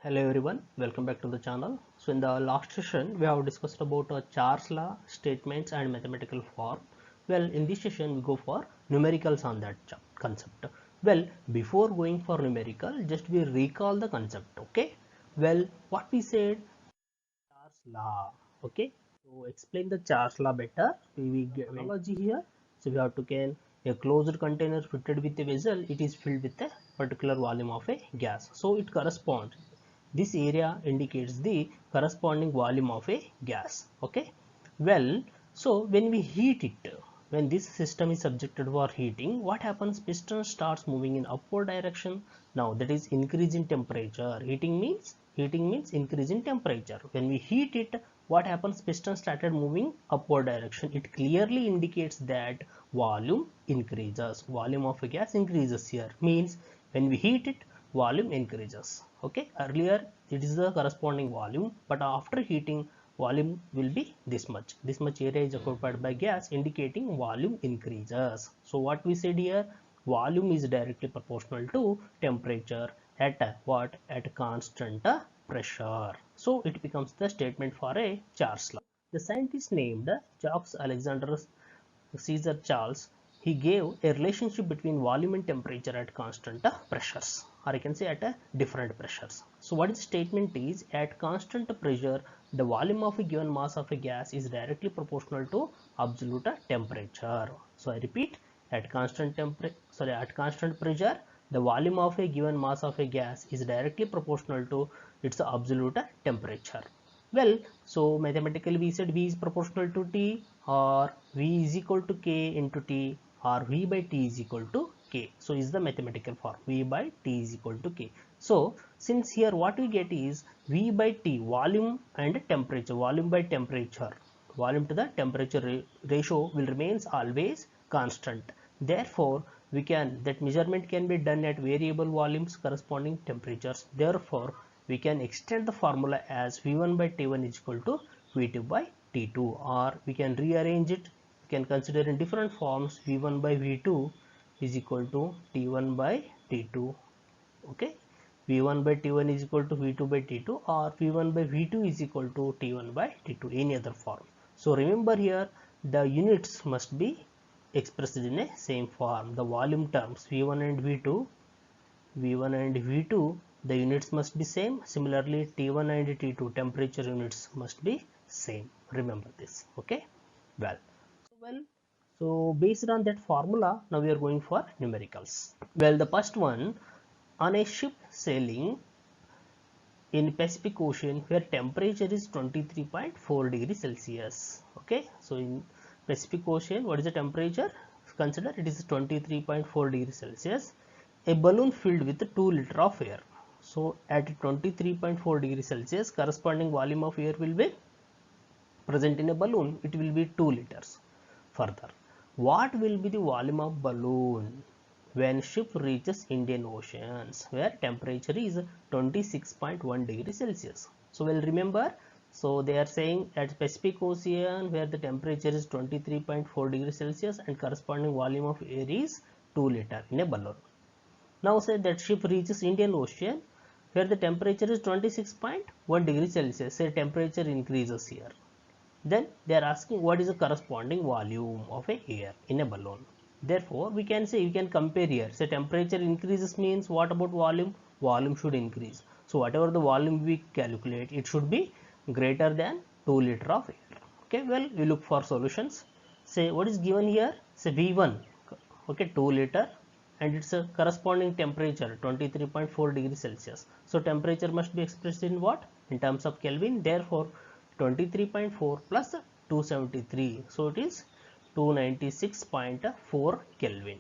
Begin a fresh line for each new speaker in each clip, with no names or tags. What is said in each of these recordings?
Hello everyone, welcome back to the channel. So in the last session we have discussed about Charles law, statements and mathematical form. Well, in this session we go for numericals on that concept. Well, before going for numerical, just we recall the concept, okay? Well, what we said, Charles law, okay? So explain the Charles law better. We get analogy here. So we have to can a closed container fitted with a vessel, it is filled with a particular volume of a gas. So it corresponds, this area indicates the corresponding volume of a gas. Okay. Well, so when we heat it, when this system is subjected for heating, what happens? Piston starts moving in upward direction. Now that is increase in temperature. Heating means increase in temperature. When we heat it, what happens? Piston started moving upward direction. It clearly indicates that volume increases. Volume of a gas increases here. Means when we heat it, volume increases. Okay, earlier it is the corresponding volume, but after heating, volume will be this much. This much area is occupied by gas, indicating volume increases. So what we said here, volume is directly proportional to temperature at what? At constant pressure. So it becomes the statement for a Charles law. The scientist named Jacques Alexander Caesar Charles, he gave a relationship between volume and temperature at constant pressures, or I can say at different pressures. So what the statement is, at constant pressure, the volume of a given mass of a gas is directly proportional to absolute temperature. So I repeat, at constant pressure, the volume of a given mass of a gas is directly proportional to its absolute temperature. Well, so mathematically we said V is proportional to T, or V is equal to K into T, or V by T is equal to K. So is the mathematical form, V by T is equal to K. So since here what we get is V by T, volume and temperature, volume by temperature, volume to the temperature ratio will remains always constant. Therefore we can, that measurement can be done at variable volumes corresponding temperatures. Therefore we can extend the formula as V1 by T1 is equal to V2 by T2, or we can rearrange it. We can consider in different forms. V1 by V2 is equal to T1 by T2. Okay, V1 by T1 is equal to V2 by T2, or V1 by V2 is equal to T1 by T2, any other form. So remember here the units must be expressed in a same form. The volume terms V1 and V2, the units must be same. Similarly T1 and T2 temperature units must be same. Remember this. Okay, well, so based on that formula, now we are going for numericals. Well, the first one, on a ship sailing in Pacific Ocean where temperature is 23.4 degrees Celsius. Okay, so in Pacific Ocean, what is the temperature? Consider it is 23.4 degrees Celsius. A balloon filled with 2 liter of air. So at 23.4 degrees Celsius, corresponding volume of air will be present in a balloon. It will be 2 liters. Further, what will be the volume of balloon when ship reaches Indian Oceans where temperature is 26.1 degrees Celsius? So we'll remember, so they are saying at Pacific Ocean where the temperature is 23.4 degrees Celsius and corresponding volume of air is 2 liter in a balloon. Now say that ship reaches Indian Ocean where the temperature is 26.1 degrees Celsius. Say temperature increases here. Then they are asking what is the corresponding volume of a air in a balloon. Therefore we can say, you can compare here. Say temperature increases means what about volume? Volume should increase. So whatever the volume we calculate, it should be greater than 2 liter of air. Okay, well, we look for solutions. Say what is given here? Say V1, okay, 2 liter, and its a corresponding temperature 23.4 degrees Celsius. So temperature must be expressed in what? In terms of Kelvin. Therefore 23.4 plus 273, so it is 296.4 Kelvin.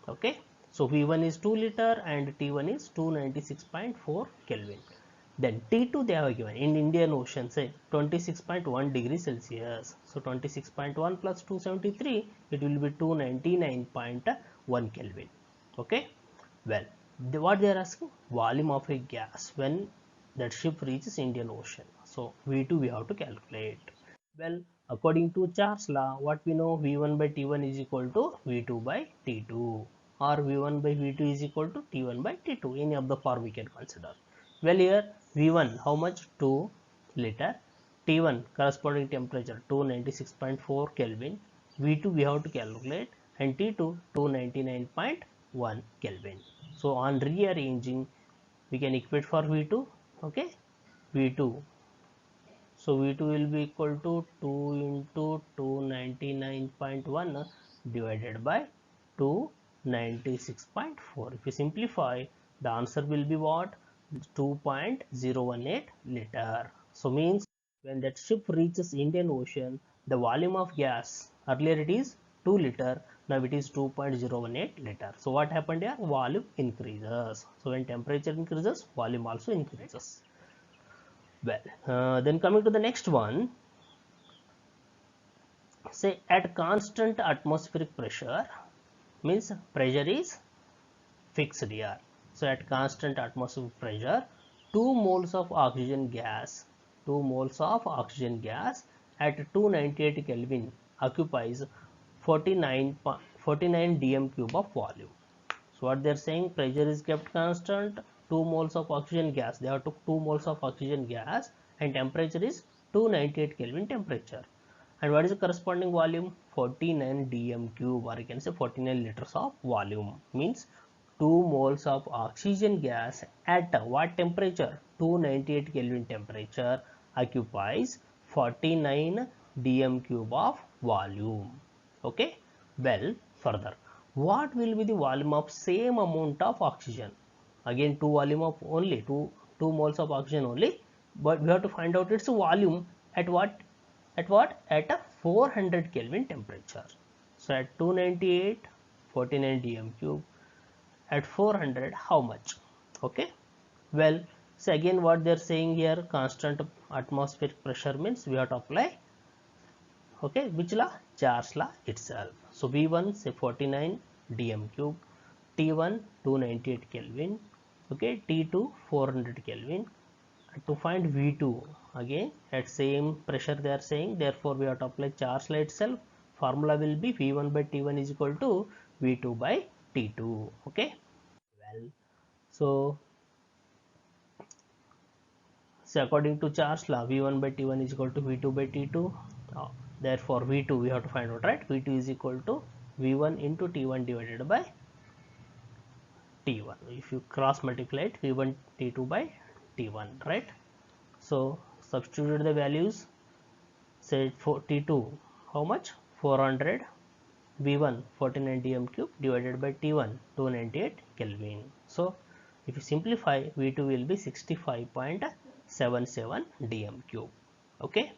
Okay, so V1 is 2 liter and T1 is 296.4 Kelvin. Then T2 they have given in Indian Ocean, say 26.1 degrees Celsius. So 26.1 plus 273, it will be 299.1 Kelvin. Okay, well, what they are asking, volume of a gas when that ship reaches Indian Ocean. So V2 we have to calculate. Well, according to Charles law, what we know, V1 by T1 is equal to V2 by T2, or V1 by V2 is equal to T1 by T2, any of the form we can consider. Well, here V1 how much? 2 liter. T1 corresponding temperature 296.4 Kelvin. V2 we have to calculate, and T2 299.1 Kelvin. So on rearranging we can equate for V2. Okay, V2. So V2 will be equal to 2 into 299.1 divided by 296.4. If you simplify, the answer will be what? 2.018 liter. So means when that ship reaches Indian Ocean, the volume of gas, earlier it is 2 liter, now it is 2.018 liter. So what happened here? Volume increases. So when temperature increases, volume also increases. Well, then coming to the next one, say at constant atmospheric pressure, means pressure is fixed here. So at constant atmospheric pressure, 2 moles of oxygen gas, 2 moles of oxygen gas at 298 Kelvin occupies 49 dm cube of volume. So what they are saying, pressure is kept constant, 2 moles of oxygen gas, they have took 2 moles of oxygen gas, and temperature is 298 Kelvin temperature. And what is the corresponding volume? 49 dm cube, or you can say 49 liters of volume. Means 2 moles of oxygen gas at what temperature? 298 Kelvin temperature occupies 49 dm cube of volume. Okay, well, further, what will be the volume of same amount of oxygen? Again, two moles of oxygen only, but we have to find out its volume at what? At a 400 Kelvin temperature. So at 298, 49 dm cube, at 400 how much? Okay, well, so again what they are saying here, constant atmospheric pressure means we have to apply, okay, which law? Charles law itself. So V1 say 49 dm cube, T1 298 Kelvin, okay, T2 400 Kelvin. To find V2, again at same pressure they are saying, therefore we have to apply Charles law itself. Formula will be V1 by T1 is equal to V2 by T2. Okay, well, so according to Charles law, V1 by T1 is equal to V2 by T2. Therefore V2 we have to find out, right? V2 is equal to V1 into T1 divided by T1. If you cross multiply it, V1 T2 by T1, right? So substitute the values. Say for T2 how much? 400, V1 49 dm cube divided by T1 298 Kelvin. So if you simplify, V2 will be 65.77 dm cube. Okay,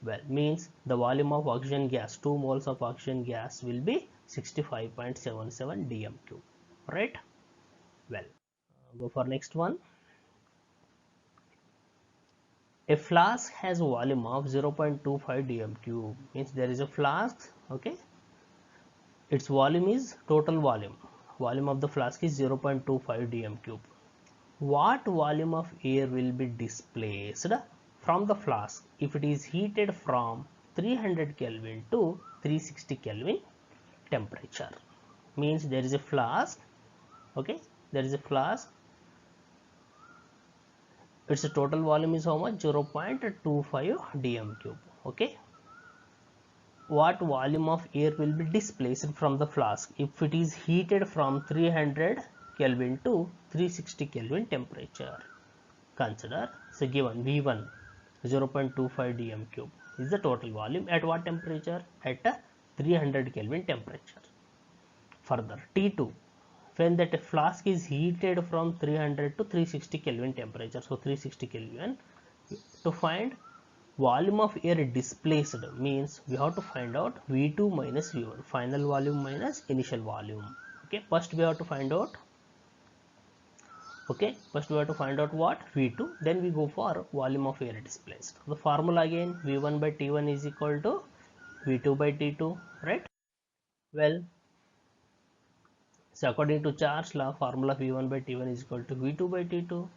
well, means the volume of oxygen gas, 2 moles of oxygen gas will be 65.77 dm cube, right? Well, go for next one. A flask has a volume of 0.25 dm cube, means there is a flask, okay, its volume is total volume of the flask is 0.25 dm cube. What volume of air will be displaced from the flask if it is heated from 300 Kelvin to 360 Kelvin temperature? Means there is a flask, okay, there is a flask, its total volume is how much? 0.25 dm cube. Okay, what volume of air will be displaced from the flask if it is heated from 300 Kelvin to 360 Kelvin temperature? Consider, so given V1 0.25 dm cube is the total volume at what temperature? At a 300 Kelvin temperature. Further, T2, when that flask is heated from 300 to 360 Kelvin temperature, so 360 Kelvin, to find volume of air displaced means we have to find out V2 minus V1, final volume minus initial volume. Okay, first we have to find out, okay, first we have to find out what? V2, then we go for volume of air displaced. The formula again, V1 by T1 is equal to V2 by T2, right? Well, so according to Charles law, formula V1 by T1 is equal to V2 by T2.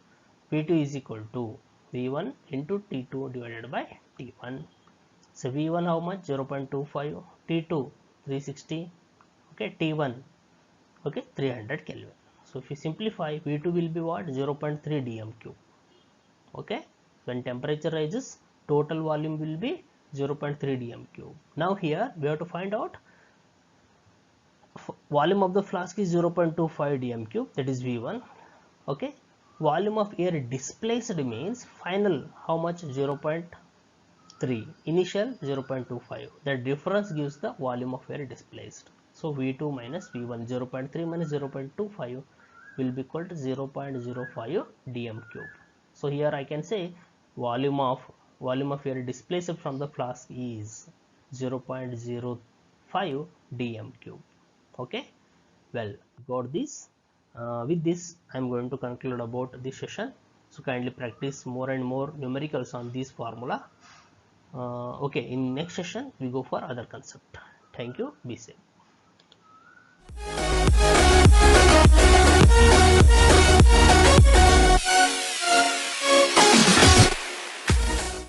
V2 is equal to V1 into T2 divided by T1. So V1 how much? 0.25, T2 360, okay, T1, okay, 300 Kelvin. So if you simplify, V2 will be what? 0.3 dm cube. Okay, when temperature rises, total volume will be 0.3 dm cube. Now here we have to find out volume of the flask is 0.25 dm cube, that is V1. Okay, volume of air displaced means final how much, 0.3, initial 0.25, the difference gives the volume of air displaced. So V2 minus V1, 0.3 minus 0.25 will be equal to 0.05 dm cube. So here I can say volume of air displaced from the flask is 0.05 dm cube. Okay, well, got this. With this I am going to conclude about this session. So kindly practice more and more numericals on this formula. Okay, in next session we go for other concept. Thank you, be safe.